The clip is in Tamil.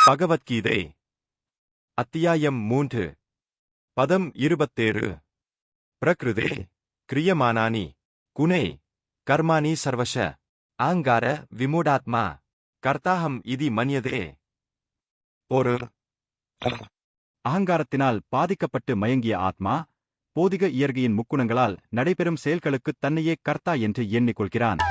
பகவத்கீதை அத்தியாயம் 3 பதம் 27 பிரகிருதே கிரியமானானி குணே கர்மாணி சர்வஷ ஆங்கார விமூடாத்மா கர்த்தாஹம் இதி மன்யதே. பொருள்: அகங்காரத்தினால் பாதிக்கப்பட்டு மயங்கிய ஆத்மா போதிக இயற்கையின் முக்குணங்களால் நடைபெறும் செயல்களுக்குத் தன்னையே கர்த்தா என்று எண்ணிக்கொள்கிறான்.